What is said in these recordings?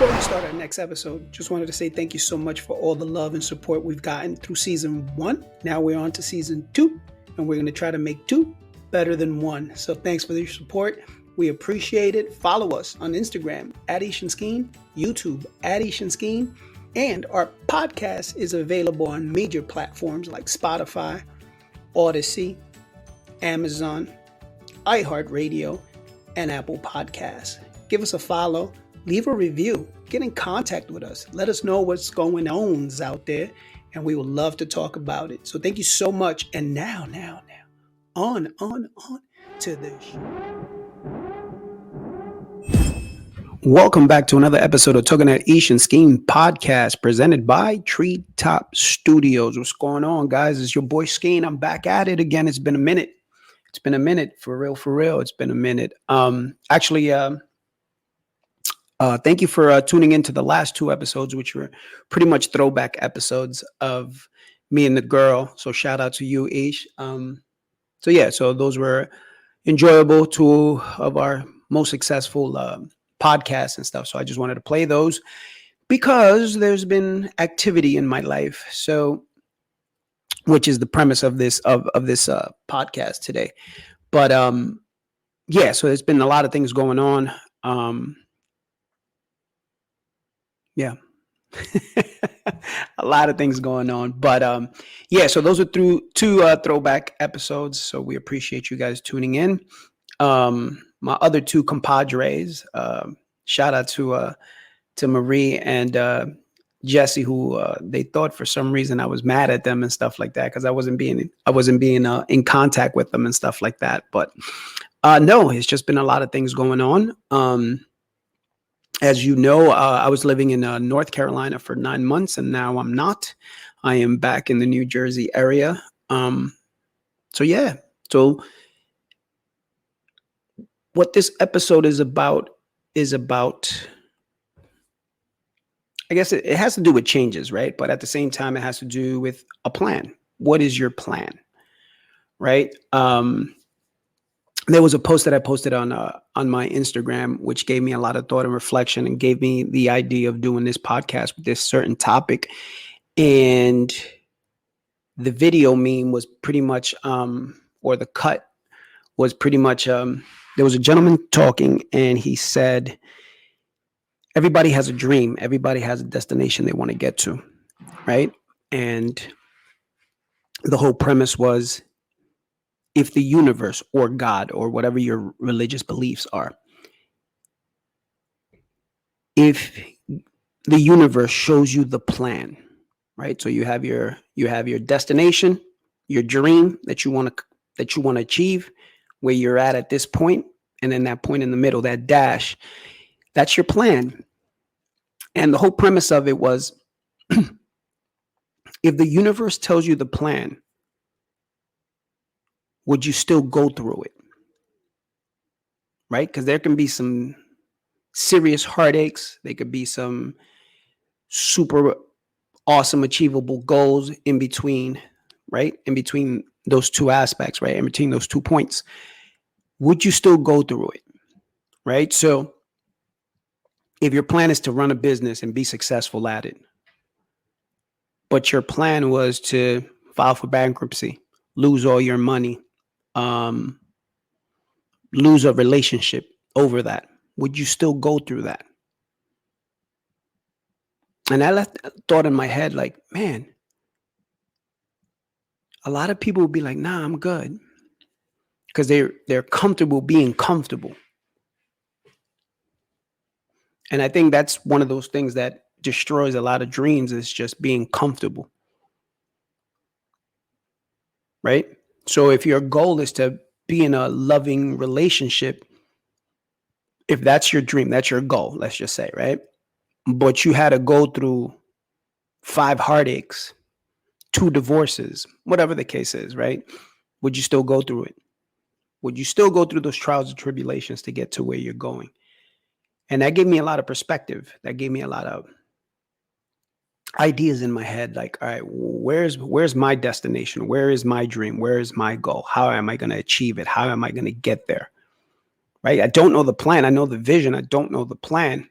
Before we start our next episode, just wanted to say thank you so much for all the love and support we've gotten through season 1. Now we're on to season 2, and we're going to try to make 2 better than 1. So thanks for your support. We appreciate it. Follow us on Instagram at Skeen, YouTube at Skeen, and our podcast is available on major platforms like Spotify, Odyssey, Amazon, iHeartRadio, and Apple Podcasts. Give us a follow, leave a review, get in contact with us. Let us know what's going on out there, and we would love to talk about it. So thank you so much. And now, on to the show. Welcome back to another episode of Talking at Skeen podcast presented by Treetop Studios. What's going on, guys? It's your boy Skeen. I'm back at it again. It's been a minute. For real. It's been a minute. Thank you for tuning into the last 2 episodes, which were pretty much throwback episodes of me and the girl. So shout out to you, Ish. So those were enjoyable, 2 of our most successful podcasts and stuff. So I just wanted to play those because there's been activity in my life. So, which is the premise of this podcast today. But so there's been a lot of things going on. A lot of things going on. But so those are 2 throwback episodes. So we appreciate you guys tuning in. My other 2 compadres, shout out to Marie and Jesse, who they thought for some reason I was mad at them and stuff like that because I wasn't being in contact with them and stuff like that. But no, it's just been a lot of things going on. As you know, I was living in North Carolina for 9 months, and now I'm not. I am back in the New Jersey area. So what this episode is about, I guess it has to do with changes, right? But at the same time, it has to do with a plan. What is your plan, right? There was a post that I posted on my Instagram, which gave me a lot of thought and reflection and gave me the idea of doing this podcast with this certain topic. And the video meme was pretty much, or the cut was pretty much, there was a gentleman talking and he said, everybody has a dream. Everybody has a destination they want to get to, right? And the whole premise was, if the universe or God or whatever your religious beliefs are, if the universe shows you the plan, right? So you have your destination, your dream that you want to achieve, where you're at this point, and then that point in the middle, that dash, that's your plan. And the whole premise of it was, if the universe tells you the plan, would you still go through it? Right? Because there can be some serious heartaches. There could be some super awesome achievable goals in between, right? In between those 2 aspects, right? In between those 2 points. Would you still go through it? Right? So if your plan is to run a business and be successful at it, but your plan was to file for bankruptcy, lose all your money, lose a relationship over that, would you still go through that? And I left a thought in my head like, man, a lot of people would be like, nah, I'm good. Because they're comfortable being comfortable. And I think that's one of those things that destroys a lot of dreams, is just being comfortable. Right? So if your goal is to be in a loving relationship, if that's your dream, that's your goal, let's just say, right? But you had to go through 5 heartaches, 2 divorces, whatever the case is, right? Would you still go through it? Would you still go through those trials and tribulations to get to where you're going? And that gave me a lot of perspective. That gave me a lot of ideas in my head. Like, all right, where's my destination? Where is my dream? Where is my goal? How am I going to achieve it? How am I going to get there? Right? I don't know the plan. I know the vision. I don't know the plan.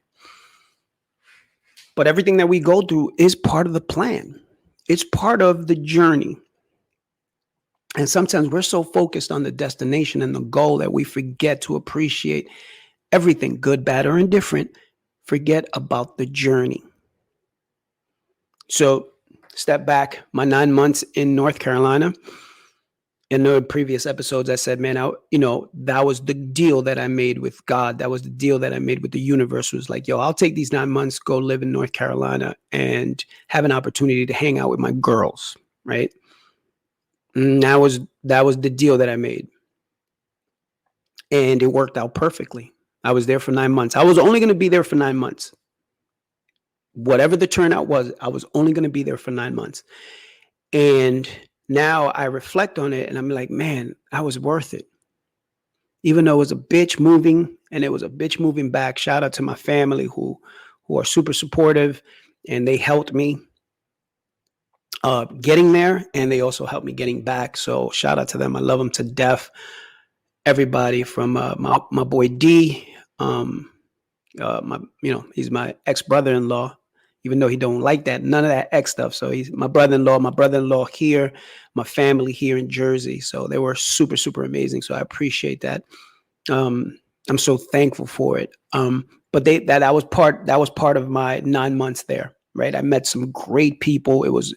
But everything that we go through is part of the plan. It's part of the journey. And sometimes we're so focused on the destination and the goal that we forget to appreciate everything, good, bad, or indifferent. Forget about the journey. So, step back, my 9 months in North Carolina. In the previous episodes, I said, man, that was the deal that I made with God. That was the deal that I made with the universe. Was like, yo, I'll take these 9 months, go live in North Carolina and have an opportunity to hang out with my girls, right? And that was the deal that I made. And it worked out perfectly. I was there for 9 months. I was only going to be there for 9 months. Whatever the turnout was, I was only going to be there for 9 months. And now I reflect on it and I'm like, man, I was worth it. Even though it was a bitch moving and it was a bitch moving back. Shout out to my family who are super supportive, and they helped me getting there, and they also helped me getting back. So shout out to them. I love them to death. Everybody from my boy D, he's my ex-brother-in-law, even though he don't like that, none of that ex stuff. So he's my brother-in-law here, my family here in Jersey. So they were super, super amazing. So I appreciate that. I'm so thankful for it. But that was part of my 9 months there, right? I met some great people. It was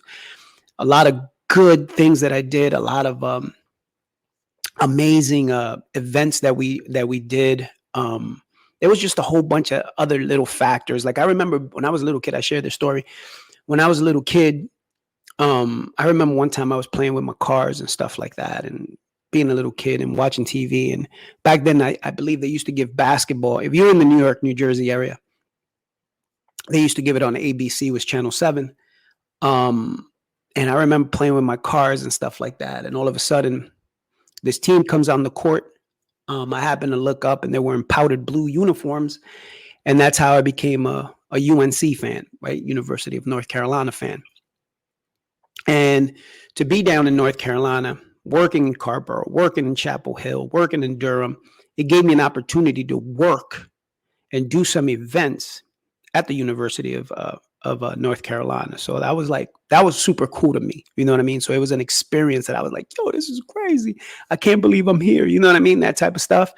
a lot of good things that I did, a lot of amazing events that we did. There was just a whole bunch of other little factors. Like I remember when I was a little kid, I shared this story. When I was a little kid, I remember one time I was playing with my cars and stuff like that, and being a little kid and watching TV. And back then, I believe they used to give basketball. If you're in the New York, New Jersey area, they used to give it on ABC, was Channel 7. And I remember playing with my cars and stuff like that. And all of a sudden, this team comes on the court. I happened to look up and they were in powdered blue uniforms. And that's how I became a UNC fan, right? University of North Carolina fan. And to be down in North Carolina, working in Carrboro, working in Chapel Hill, working in Durham, it gave me an opportunity to work and do some events at the University of North Carolina. So that was super cool to me. You know what I mean? So it was an experience that I was like, yo, this is crazy. I can't believe I'm here. You know what I mean? That type of stuff.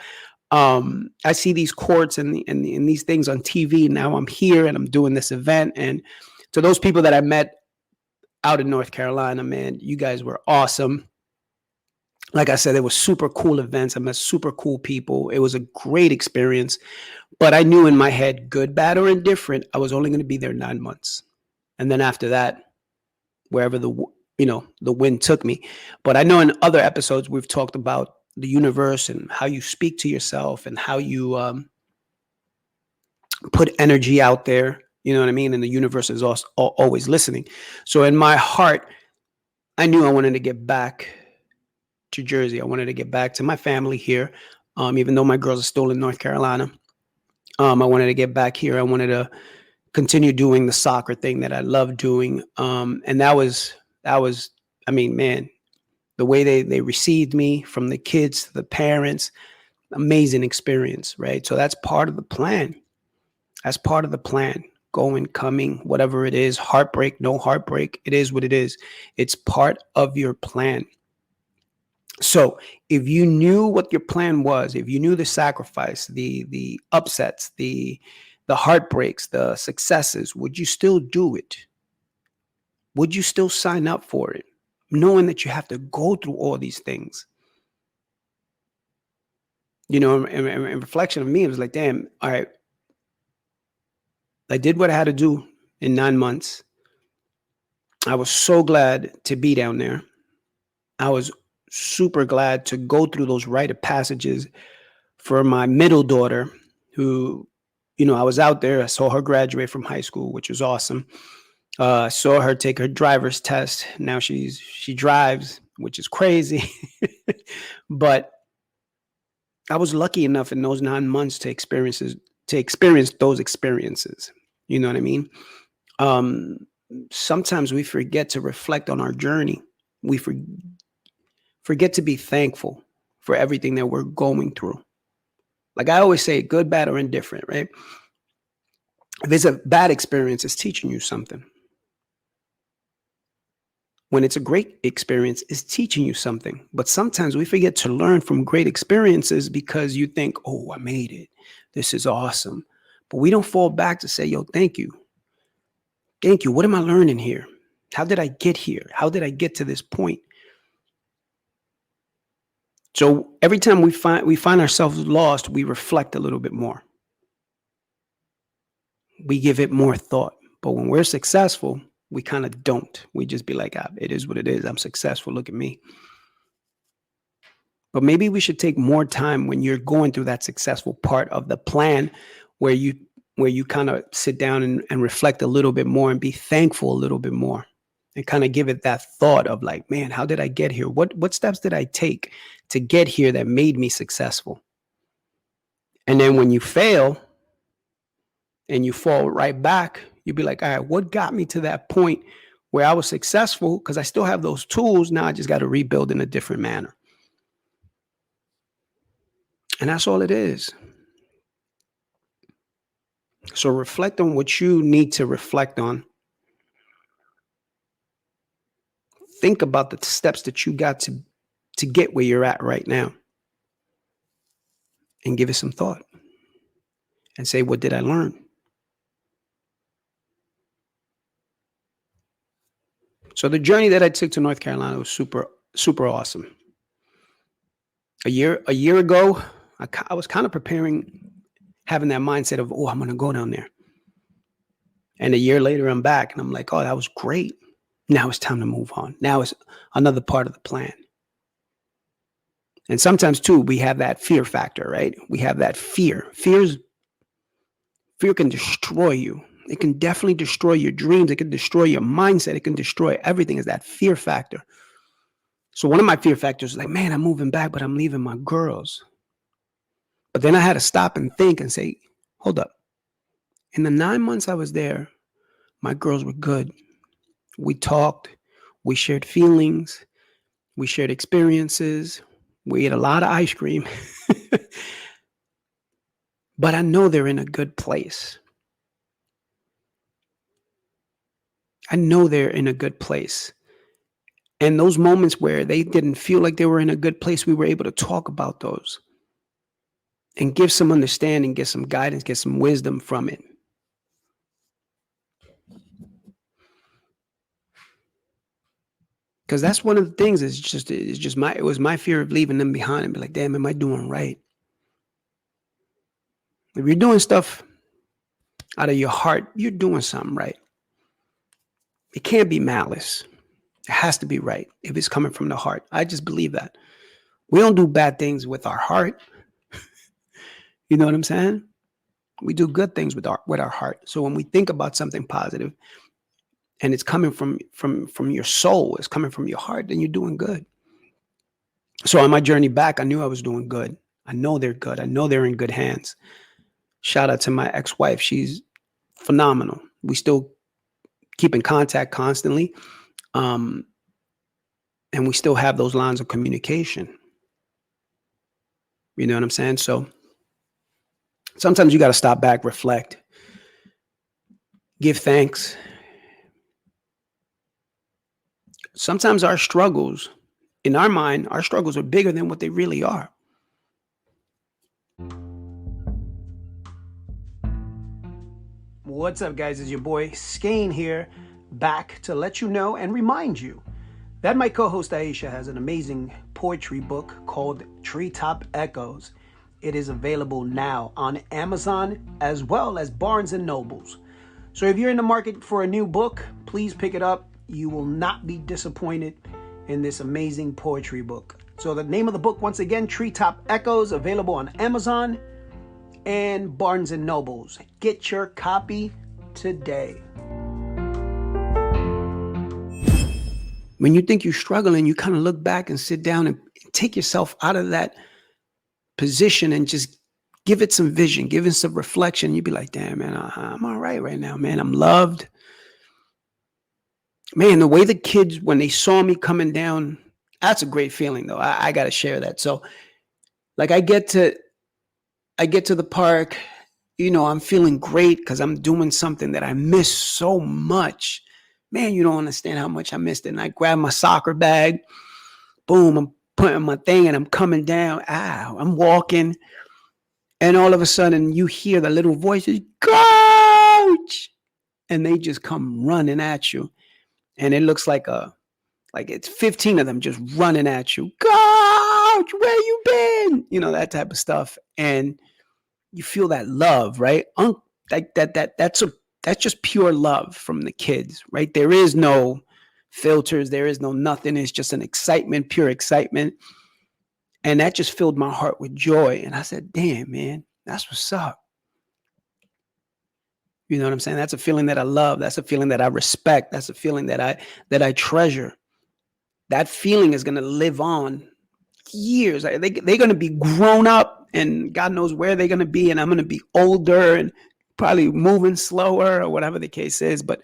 I see these courts and these things on TV. Now I'm here and I'm doing this event. And to those people that I met out in North Carolina, man, you guys were awesome. Like I said, it was super cool events. I met super cool people. It was a great experience. But I knew in my head, good, bad, or indifferent, I was only going to be there 9 months. And then after that, wherever the wind took me. But I know in other episodes, we've talked about the universe and how you speak to yourself and how you put energy out there. You know what I mean? And the universe is also always listening. So in my heart, I knew I wanted to get back to Jersey. I wanted to get back to my family here. Even though my girls are still in North Carolina. I wanted to get back here. I wanted to continue doing the soccer thing that I love doing. And that was, I mean, man, the way they received me, from the kids to the parents, amazing experience, right? So that's part of the plan. That's part of the plan. Going, coming, whatever it is, heartbreak, no heartbreak, it is what it is. It's part of your plan. So if you knew what your plan was, if you knew the sacrifice, the upsets, the heartbreaks, the successes, would you still do it? Would you still sign up for it, knowing that you have to go through all these things? You know, in reflection of me, it was like, damn, all right, I did what I had to do in 9 months. I was so glad to be down there. I was super glad to go through those rite of passages for my middle daughter, who, I was out there. I saw her graduate from high school, which was awesome. Saw her take her driver's test. Now she drives, which is crazy. But I was lucky enough in those 9 months to experience those experiences. You know what I mean? Sometimes we forget to reflect on our journey. We forget to be thankful for everything that we're going through. Like I always say, good, bad, or indifferent, right? If it's a bad experience, it's teaching you something. When it's a great experience, it's teaching you something. But sometimes we forget to learn from great experiences because you think, oh, I made it. This is awesome. But we don't fall back to say, yo, thank you. Thank you. What am I learning here? How did I get here? How did I get to this point? So every time we find ourselves lost, we reflect a little bit more. We give it more thought. But when we're successful, we kind of don't. We just be like, it is what it is. I'm successful. Look at me. But maybe we should take more time when you're going through that successful part of the plan where you kind of sit down and reflect a little bit more and be thankful a little bit more and kind of give it that thought of like, man, how did I get here? What steps did I take to get here that made me successful? And then when you fail and you fall right back, you'd be like, all right, what got me to that point where I was successful? Because I still have those tools. Now I just got to rebuild in a different manner. And that's all it is. So reflect on what you need to reflect on. Think about the steps that you got to get where you're at right now. And give it some thought. And say, what did I learn? So the journey that I took to North Carolina was super, super awesome. A year ago, I was kind of preparing, having that mindset of, oh, I'm going to go down there. And a year later, I'm back and I'm like, oh, that was great. Now it's time to move on. Now it's another part of the plan. And sometimes, too, we have that fear factor, right? We have that fear. Fear can destroy you. It can definitely destroy your dreams. It can destroy your mindset. It can destroy everything. Is that fear factor. So one of my fear factors is like, man, I'm moving back, but I'm leaving my girls. But then I had to stop and think and say, hold up. In the 9 months I was there, my girls were good. We talked. We shared feelings. We shared experiences. We ate a lot of ice cream. But I know they're in a good place. I know they're in a good place. And those moments where they didn't feel like they were in a good place, we were able to talk about those and give some understanding, get some guidance, get some wisdom from it. Because that's one of the things. It was my fear of leaving them behind and be like, damn, am I doing right? If you're doing stuff out of your heart, you're doing something right. It can't be malice. It has to be right if it's coming from the heart. I just believe that. We don't do bad things with our heart. You know what I'm saying? We do good things with our heart. So when we think about something positive and it's coming from your soul, it's coming from your heart, then you're doing good. So on my journey back, I knew I was doing good. I know they're good. I know they're in good hands. Shout out to my ex-wife. She's phenomenal. We still keep in contact constantly. And we still have those lines of communication. You know what I'm saying? So sometimes you got to stop back, reflect, give thanks. Sometimes our struggles, in our mind, our struggles are bigger than what they really are. What's up, guys? It's your boy Skeen here, back to let you know and remind you that my co-host Aisha has an amazing poetry book called Treetop Echoes. It is available now on Amazon as well as Barnes & Nobles. So if you're in the market for a new book, please pick it up. You will not be disappointed in this amazing poetry book. So the name of the book, once again, Treetop Echoes, available on Amazon and Barnes & Nobles. Get your copy today. When you think you're struggling, you kind of look back and sit down and take yourself out of that position and just give it some vision, give it some reflection. You'd be like, damn, man, I'm all right now, man. I'm loved. Man, the way the kids, when they saw me coming down, that's a great feeling, though. I got to share that. So, like, I get to the park I'm feeling great because I'm doing something that I miss so much. Man, you don't understand how much I missed it. And I grab my soccer bag, boom, I'm putting my thing and I'm coming down. I'm walking. And all of a sudden you hear the little voices, coach. And they just come running at you. And it looks like it's 15 of them just running at you. Coach, where you been? That type of stuff. And you feel that love, right? That's just pure love from the kids, right? There is no filters, there is no nothing. It's just an excitement, pure excitement. And that just filled my heart with joy. And I said, damn, man, that's what's up. You know what I'm saying? That's a feeling that I love. That's a feeling that I respect. That's a feeling that I treasure. That feeling is going to live on years. They're going to be grown up and God knows where they're going to be. And I'm going to be older and probably moving slower or whatever the case is. But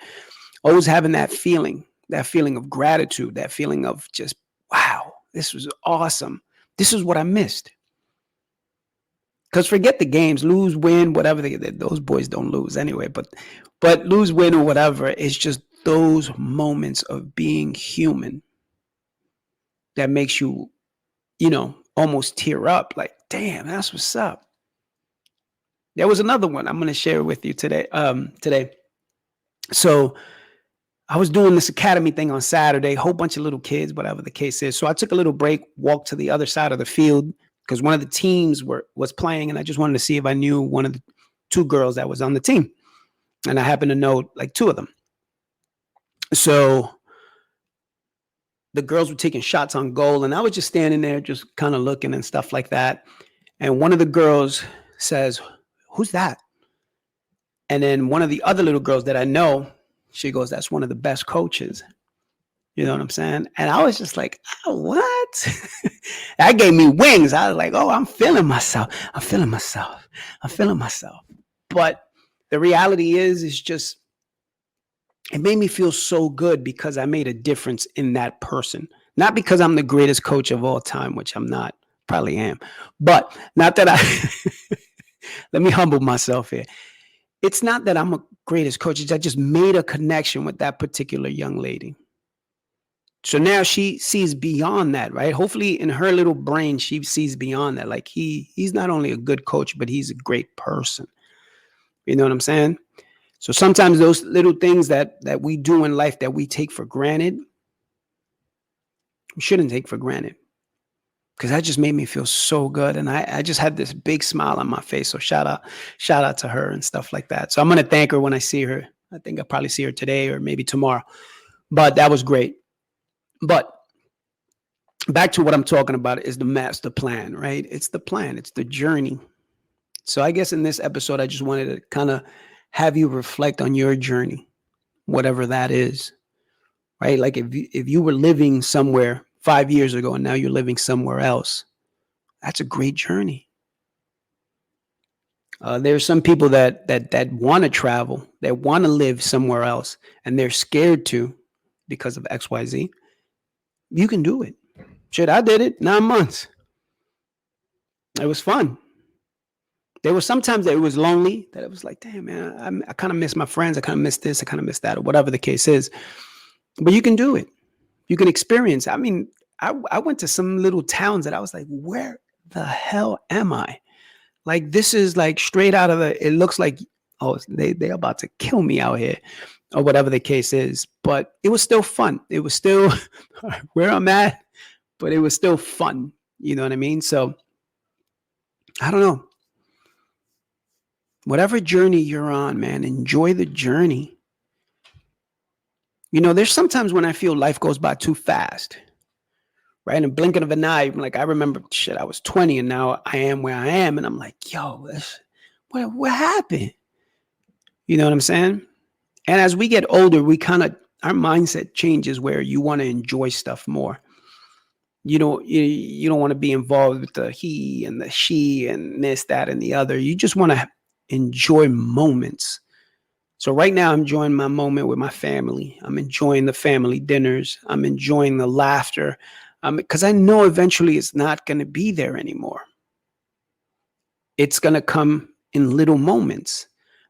always having that feeling of gratitude, that feeling of just, wow, this was awesome. This is what I missed. Because forget the games, lose, win, whatever. Those boys don't lose anyway. But lose, win, or whatever, it's just those moments of being human that makes you, almost tear up. Like, damn, that's what's up. There was another one I'm going to share with you today. So I was doing this academy thing on Saturday, whole bunch of little kids, whatever the case is. So I took a little break, walked to the other side of the field because one of the teams was playing, and I just wanted to see if I knew one of the two girls that was on the team. And I happened to know like two of them. So the girls were taking shots on goal, and I was just standing there, just kind of looking and stuff like that. And one of the girls says, "Who's that?" And then one of the other little girls that I know, she goes, "That's one of the best coaches." You know what I'm saying? And I was just like, oh, what? That gave me wings. I was like, oh, I'm feeling myself. But the reality is just, it made me feel so good because I made a difference in that person. Not because I'm the greatest coach of all time, which I'm not, probably am. But not that let me humble myself here. It's not that I'm a greatest coach. It's I just made a connection with that particular young lady. So now she sees beyond that, right? Hopefully in her little brain, she sees beyond that. Like he's not only a good coach, but he's a great person. You know what I'm saying? So sometimes those little things that we do in life that we take for granted, we shouldn't take for granted. Because that just made me feel so good. And I just had this big smile on my face. So shout out to her and stuff like that. So I'm going to thank her when I see her. I think I'll probably see her today or maybe tomorrow. But that was great. But back to what I'm talking about is the master plan, right? It's the plan. It's the journey. So I guess in this episode, I just wanted to kind of have you reflect on your journey, whatever that is, right? Like if you were living somewhere 5 years ago and now you're living somewhere else, that's a great journey. There's some people that want to travel, that want to live somewhere else, and they're scared to because of XYZ. You can do it. Shit, I did it 9 months. It was fun. There was sometimes that it was lonely, that it was like, damn, man, I kind of miss my friends. I kind of miss this. I kind of miss that, or whatever the case is. But you can do it. You can experience. I mean, I went to some little towns that I was like, where the hell am I? Like, this is like straight out of it looks like, oh, they're about to kill me out here, or whatever the case is. But it was still fun. It was still where I'm at, but it was still fun. You know what I mean? So I don't know. Whatever journey you're on, man, enjoy the journey. You know, there's sometimes when I feel life goes by too fast, right? In a blinking of an eye, like I remember, shit, I was 20 and now I am where I am. And I'm like, yo, what happened? You know what I'm saying? And as we get older, our mindset changes where you want to enjoy stuff more. You don't want to be involved with the he and the she and this, that, and the other. You just want to enjoy moments. So right now I'm enjoying my moment with my family. I'm enjoying the family dinners. I'm enjoying the laughter. Because I know eventually it's not going to be there anymore. It's going to come in little moments.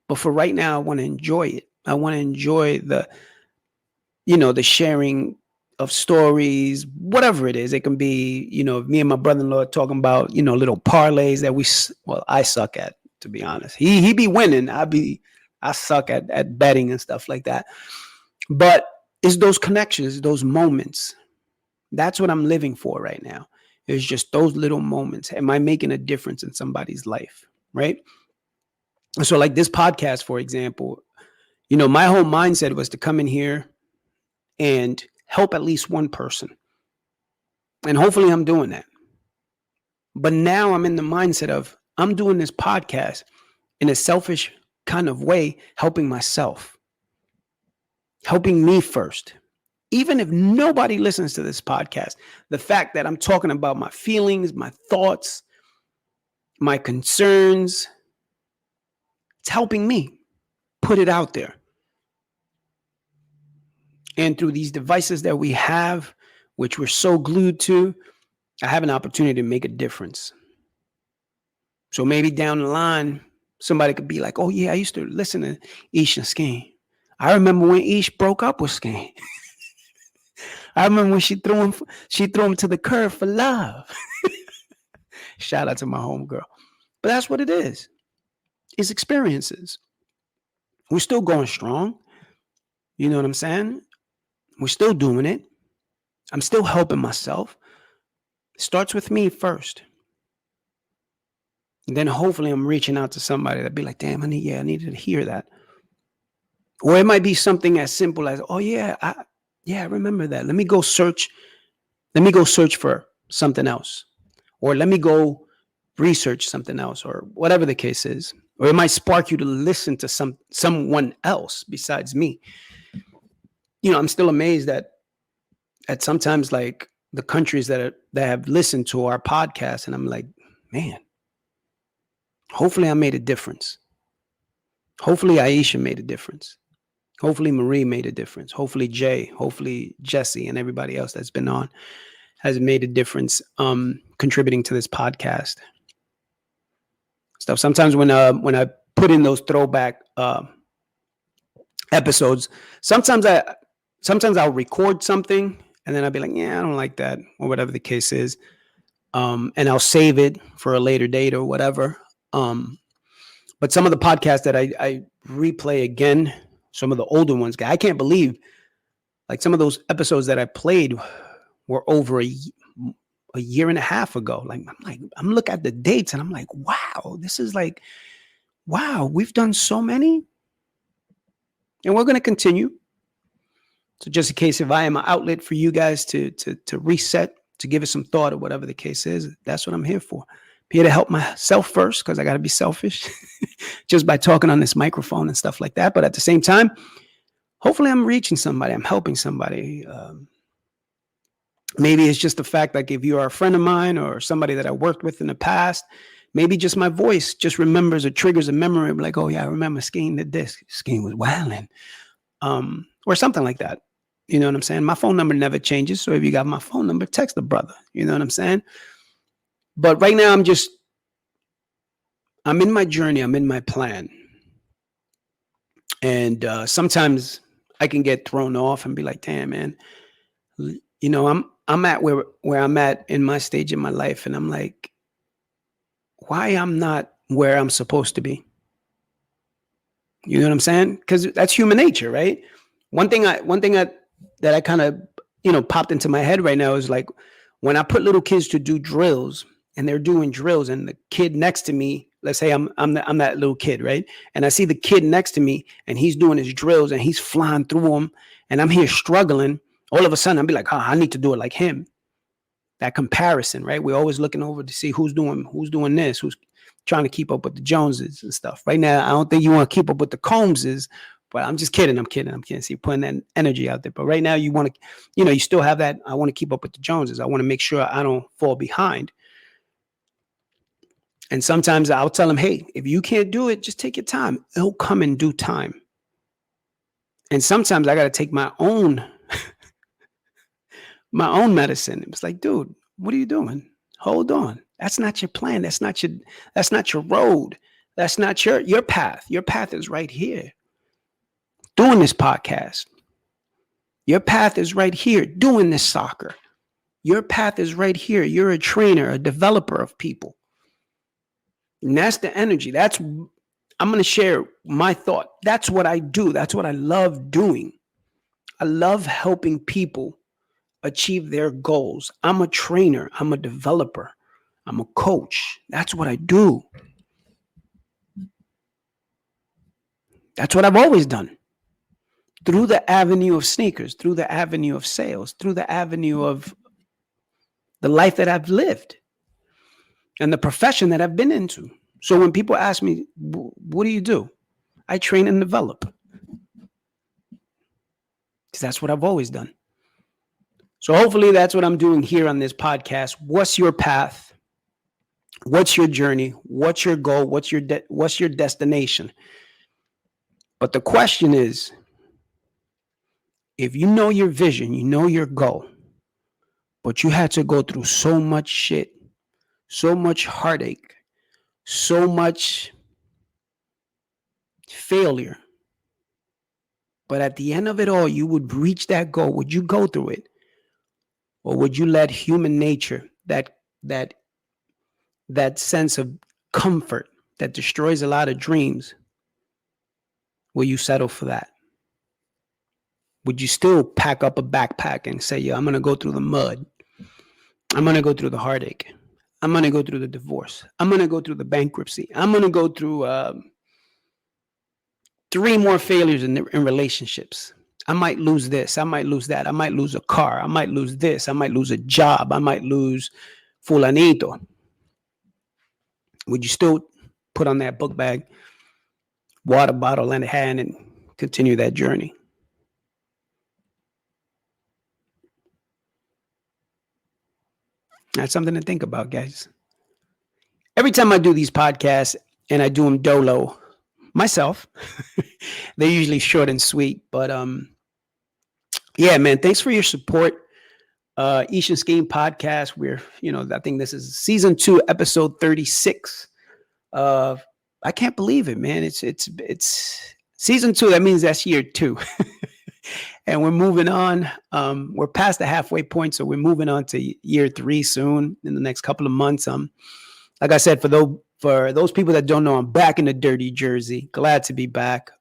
But for right now, I want to enjoy it. I want to enjoy the sharing of stories, whatever it is. It can be, me and my brother-in-law talking about, little parlays that I suck at, to be honest. He be winning. I suck at betting and stuff like that. But it's those connections, those moments. That's what I'm living for right now. It's just those little moments. Am I making a difference in somebody's life? Right. So like this podcast, for example, my whole mindset was to come in here and help at least one person. And hopefully I'm doing that. But now I'm in the mindset of I'm doing this podcast in a selfish kind of way, helping myself, helping me first. Even if nobody listens to this podcast, the fact that I'm talking about my feelings, my thoughts, my concerns, it's helping me put it out there. And through these devices that we have, which we're so glued to, I have an opportunity to make a difference. So maybe down the line, somebody could be like, oh yeah, I used to listen to Ish and Skeen. I remember when Ish broke up with Skeen. I remember when she threw him to the curb for love. Shout out to my homegirl. But that's what it is. It's experiences. We're still going strong. You know what I'm saying? We're still doing it. I'm still helping myself. It starts with me first. And then hopefully I'm reaching out to somebody that'd be like, damn, I needed to hear that. Or it might be something as simple as, oh yeah, I remember that. Let me go search for something else. Or let me go research something else, or whatever the case is. Or it might spark you to listen to someone else besides me. I'm still amazed at sometimes like the countries that have listened to our podcast, and I'm like, man, hopefully I made a difference. Hopefully Aisha made a difference. Hopefully Marie made a difference. Hopefully Jay, hopefully Jesse, and everybody else that's been on has made a difference contributing to this podcast stuff. Sometimes when I put in those throwback episodes, sometimes I'll record something and then I'll be like, yeah, I don't like that, or whatever the case is. And I'll save it for a later date or whatever. But some of the podcasts that I replay again, some of the older ones, I can't believe like some of those episodes that I played were over a year and a half ago. I'm looking at the dates and I'm like, wow, this is like, wow, we've done so many. And we're going to continue. So just in case if I am an outlet for you guys to reset, to give it some thought or whatever the case is, that's what I'm here for. I'm here to help myself first, because I got to be selfish just by talking on this microphone and stuff like that. But at the same time, hopefully I'm reaching somebody. I'm helping somebody. Maybe it's just the fact like if you are a friend of mine or somebody that I worked with in the past, maybe just my voice just remembers or triggers a memory of like, oh yeah, I remember Skeen did this. Skeen was wilding. Or something like that. You know what I'm saying? My phone number never changes. So if you got my phone number, text the brother. You know what I'm saying? But right now I'm in my journey. I'm in my plan. And sometimes I can get thrown off and be like, damn, man, I'm at where I'm at in my stage in my life. And I'm like, why I'm not where I'm supposed to be? You know what I'm saying? Because that's human nature, right? One thing that I kind of, popped into my head right now is like when I put little kids to do drills and they're doing drills and the kid next to me, let's say I'm that little kid, right? And I see the kid next to me and he's doing his drills and he's flying through them and I'm here struggling. All of a sudden I'll be like, oh, I need to do it like him. That comparison, right? We're always looking over to see who's doing this, who's trying to keep up with the Joneses and stuff. Right now, I don't think you want to keep up with the Combses, but I'm just kidding. I'm kidding. See, putting that energy out there. But right now you want to, you still have that. I want to keep up with the Joneses. I want to make sure I don't fall behind. And sometimes I'll tell them, hey, if you can't do it, just take your time. It'll come in due time. And sometimes I got to take my own medicine. It's like, dude, what are you doing? Hold on. That's not your plan. That's not your road. That's not your path. Your path is right here, doing this podcast. Your path is right here, doing this soccer. Your path is right here. You're a trainer, a developer of people. And that's the energy. I'm going to share my thought. That's what I do. That's what I love doing. I love helping people achieve their goals. I'm a trainer. I'm a developer. I'm a coach. That's what I do. That's what I've always done. Through the avenue of sneakers, through the avenue of sales, through the avenue of the life that I've lived and the profession that I've been into. So when people ask me, what do you do? I train and develop. Because that's what I've always done. So hopefully that's what I'm doing here on this podcast. What's your path? What's your journey? What's your goal? What's your destination? But the question is, if you know your vision, you know your goal, but you had to go through so much shit, so much heartache, so much failure, but at the end of it all, you would reach that goal. Would you go through it? Or would you let human nature, that sense of comfort that destroys a lot of dreams, will you settle for that? Would you still pack up a backpack and say, yeah, I'm going to go through the mud. I'm going to go through the heartache. I'm going to go through the divorce. I'm going to go through the bankruptcy. I'm going to go through 3 more failures in relationships. I might lose this. I might lose that. I might lose a car. I might lose this. I might lose a job. I might lose fulanito. Would you still put on that book bag, water bottle in hand, and continue that journey? That's something to think about, guys. Every time I do these podcasts, and I do them dolo myself, they're usually short and sweet. But yeah, man, thanks for your support. Ish and Skeen podcast. I think this is season 2, episode 36. I can't believe it, man. It's season 2. That means that's year 2. And we're moving on. We're past the halfway point, so we're moving on to year 3 soon in the next couple of months. Like I said, for those people that don't know, I'm back in the dirty jersey. Glad to be back.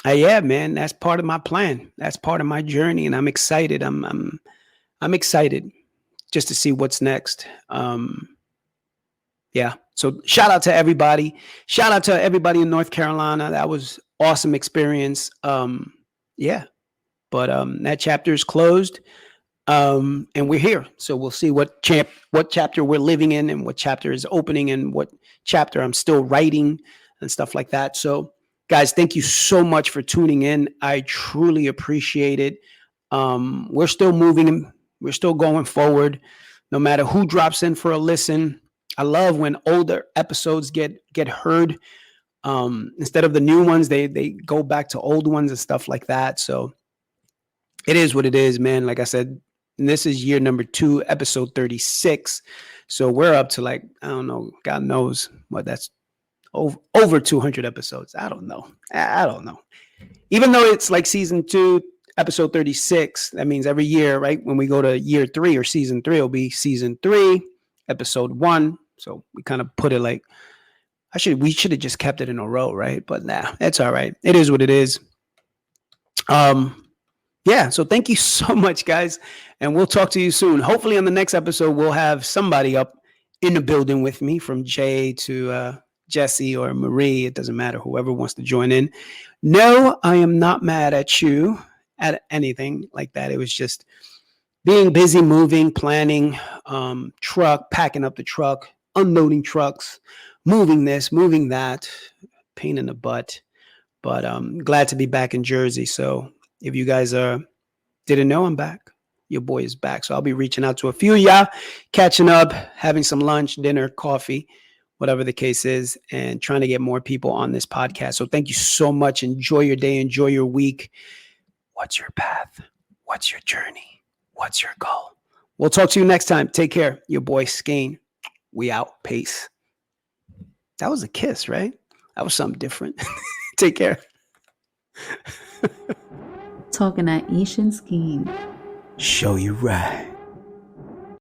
Yeah, man, that's part of my plan. That's part of my journey, and I'm excited. I'm excited just to see what's next. Yeah. So shout out to everybody. Shout out to everybody in North Carolina. That was awesome experience. Yeah. But that chapter is closed. And we're here. So we'll see what chapter we're living in, and what chapter is opening, and what chapter I'm still writing, and stuff like that. So guys, thank you so much for tuning in. I truly appreciate it. We're still moving. We're still going forward, no matter who drops in for a listen. I love when older episodes get heard. Instead of the new ones, they go back to old ones and stuff like that. So it is what it is, man. Like I said, this is year number 2, episode 36. So we're up to, like, I don't know, God knows what that's over 200 episodes. I don't know. Even though it's like season 2, episode 36, that means every year, right? When we go to year 3 or season 3, it'll be season 3, episode 1. So we kind of put it like, we should have just kept it in a row, right? But nah, it's all right. It is what it is. Yeah, so thank you so much, guys, and we'll talk to you soon. Hopefully on the next episode, we'll have somebody up in the building with me, from Jay to Jesse or Marie. It doesn't matter, whoever wants to join in. No, I am not mad at you at anything like that. It was just being busy, moving, planning, packing up the truck, unloading trucks, moving this, moving that, pain in the butt. But glad to be back in Jersey. So if you guys didn't know, I'm back. Your boy is back. So I'll be reaching out to a few of y'all, catching up, having some lunch, dinner, coffee, whatever the case is, and trying to get more people on this podcast. So thank you so much. Enjoy your day. Enjoy your week. What's your path? What's your journey? What's your goal? We'll talk to you next time. Take care. Your boy Skeen. We out. Peace. That was a kiss, right? That was something different. Take care. Talking at Ish and Skeen. Show you right.